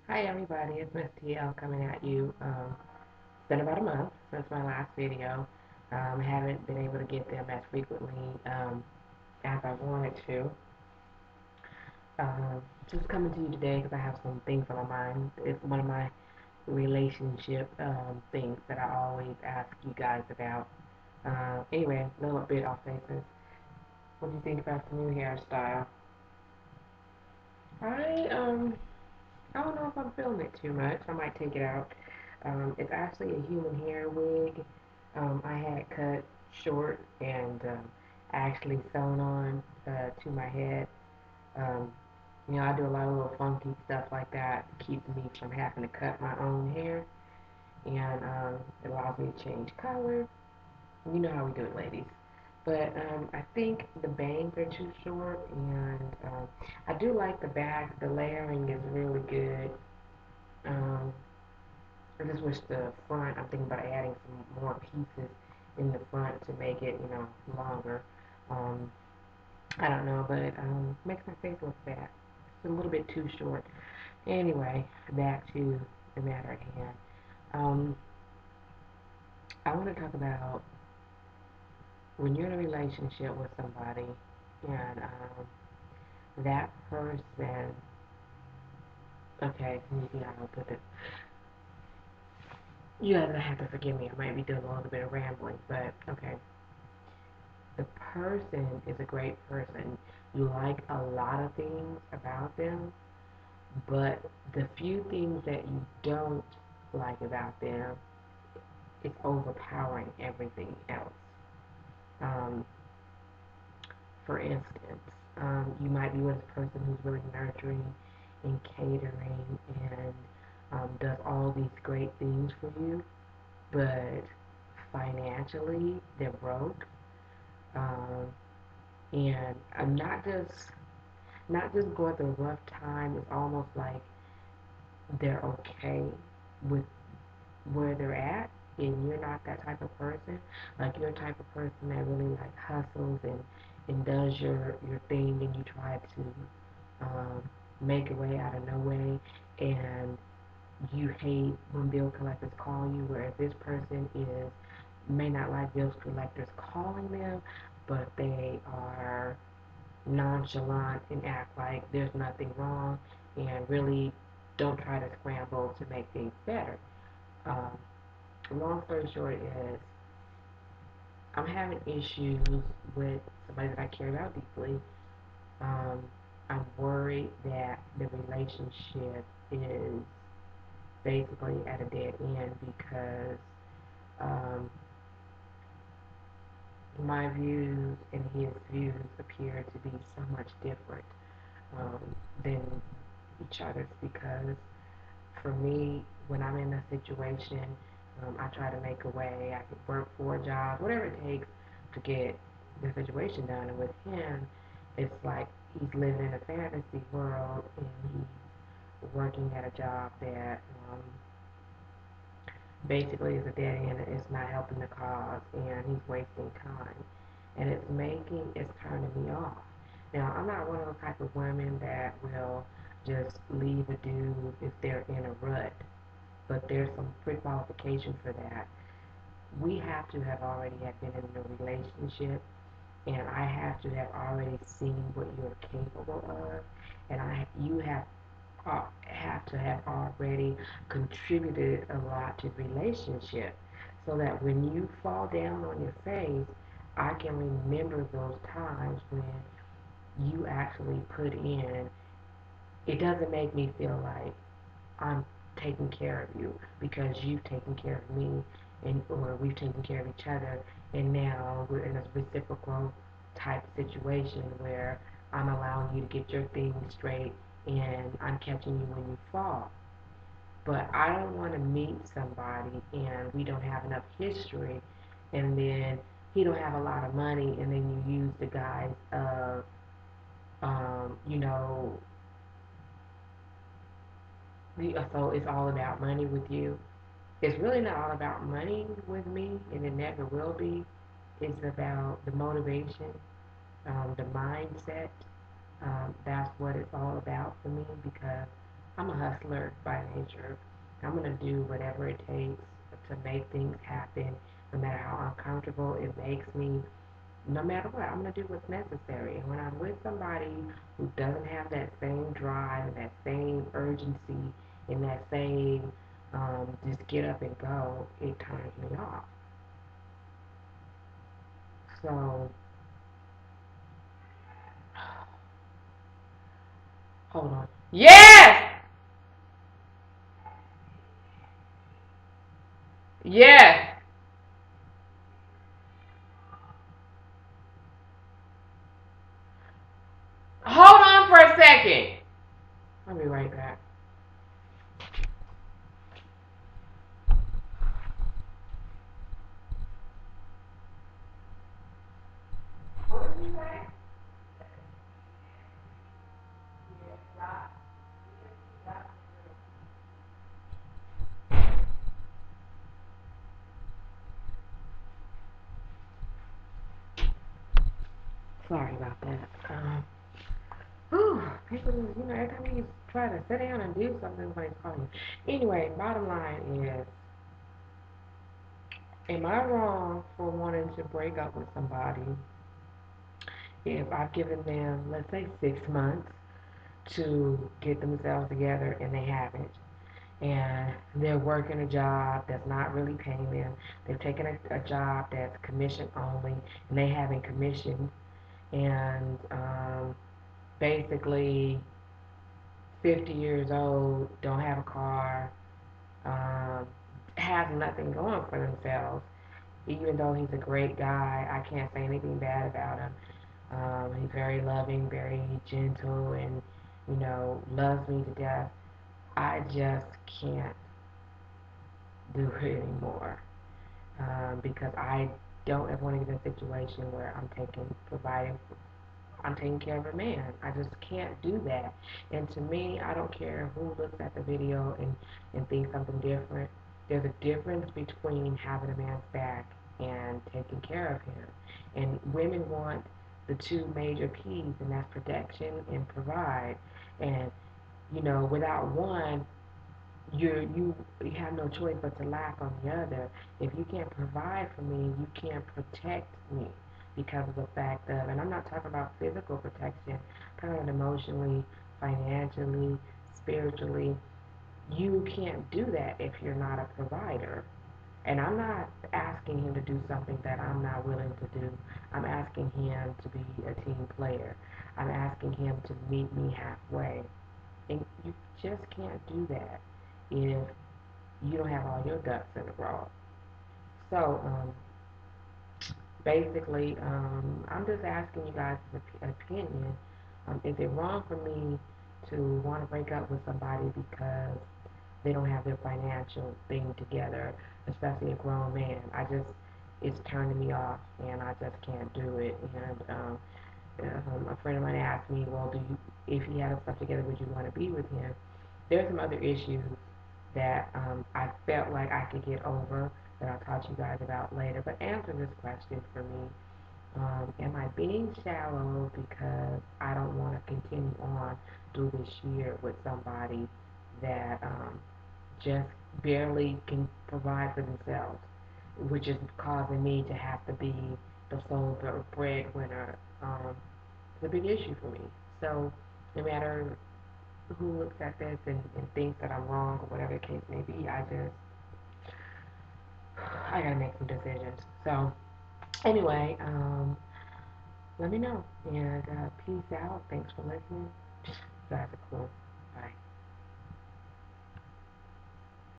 Hi everybody, it's Miss TL coming at you. It's been about a month since my last video. Haven't been able to get them as frequently as I wanted to. Just coming to you today because I have some things on my mind. It's one of my relationship things that I always ask you guys about. Anyway, a little bit off basis. What do you think about the new hairstyle? I um I don't know if I'm feeling it too much. I might take it out. It's actually a human hair wig. I had it cut short and actually sewn on to my head. Um, I do a lot of little funky stuff like that. It keeps me from having to cut my own hair, and it allows me to change color. You know how we do it, ladies. But I think the bangs are too short, and I do like the back. The layering is really good. Um, I just wish the front, I'm thinking about adding some more pieces in the front to make it, longer. Um, I don't know, but makes my face look fat. It's a little bit too short. Anyway, back to the matter at hand. Um, I want to talk about when you're in a relationship with somebody and that person, okay, let me see how I'll put this. You guys have to forgive me. I might be doing a little bit of rambling, but okay. The person is a great person. You like a lot of things about them, but the few things that you don't like about them is overpowering everything else. Um, for instance, you might be with a person who's really nurturing and catering and does all these great things for you, but financially they're broke. Um, and I'm not just going through a rough time. It's almost like they're okay with where they're at, and you're not that type of person. Like you're a type of person that really like hustles and does your thing, and you try to um, make a way out of no way, and you hate when bill collectors call you. Whereas this person is may not like bill collectors calling them, but they are nonchalant and act like there's nothing wrong and really don't try to scramble to make things better. Um, Long story short is I'm having issues with somebody that I care about deeply. Um, I'm worried that the relationship is basically at a dead end because um, my views and his views appear to be so much different um, than each other's because for me, when I'm in a situation, I try to make a way. I can work 4 jobs, whatever it takes to get the situation done. And with him, it's like he's living in a fantasy world and he's working at a job that basically is a dead end. It's not helping the cause, and he's wasting time. And it's turning me off. Now, I'm not one of the type of women that will just leave a dude if they're in a rut, but there's some pre-qualification for that. We have to have already have been in a relationship, and I have to have already seen what you're capable of, and you have to have already contributed a lot to the relationship, so that when you fall down on your face, I can remember those times when you actually put in. It doesn't make me feel like I'm taking care of you because you've taken care of me and or we've taken care of each other, and now we're in a reciprocal type situation where I'm allowing you to get your things straight and I'm catching you when you fall. But I don't want to meet somebody and we don't have enough history, and then he don't have a lot of money, and then you use the guise of um, you know so it's all about money with you. It's really not all about money with me, and it never will be. It's about the motivation, the mindset. That's what it's all about for me because I'm a hustler by nature. I'm gonna do whatever it takes to make things happen, no matter how uncomfortable it makes me. No matter what, I'm gonna do what's necessary. And when I'm with somebody who doesn't have that same drive and that same urgency and that same just get up and go, it turns me off. So hold on. Yes, yes. Hold on for a second. I'll be right back. Sorry about that. People, every time you try to sit down and do something, somebody's calling you. Anyway, bottom line is, am I wrong for wanting to break up with somebody if I've given them, let's say, 6 months to get themselves together and they haven't? And they're working a job that's not really paying them. They've taken a job that's commission only, and they haven't commissioned. And basically, 50 years old, don't have a car, um, have nothing going for themselves. Even though he's a great guy, I can't say anything bad about him. He's very loving, very gentle, and loves me to death. I just can't do it anymore because I don't ever want to get in a situation where I'm taking care of a man. I just can't do that. And to me, I don't care who looks at the video and thinks something different. There's a difference between having a man's back and taking care of him. And women want the two major P's, and that's protection and provide. And without one, you have no choice but to lack on the other. If you can't provide for me, you can't protect me because of the fact of, and I'm not talking about physical protection, I'm talking about emotionally, financially, spiritually. You can't do that if you're not a provider. And I'm not asking him to do something that I'm not willing to do. I'm asking him to be a team player. I'm asking him to meet me halfway. And you just can't do that if you don't have all your ducks in a row. So basically, I'm just asking you guys' opinion. Is it wrong for me to want to break up with somebody because they don't have their financial thing together, especially a grown man? It's turning me off, and I just can't do it. And a friend of mine asked me, well, if he had his stuff together, would you want to be with him? There's some other issues that I felt like I could get over that I'll talk to you guys about later. But answer this question for me. Am I being shallow because I don't want to continue on through this year with somebody that just barely can provide for themselves, which is causing me to have to be the sole breadwinner? It's a big issue for me. So no matter who looks at this and thinks that I'm wrong or whatever the case may be, I gotta make some decisions. So anyway, let me know and peace out. Thanks for listening.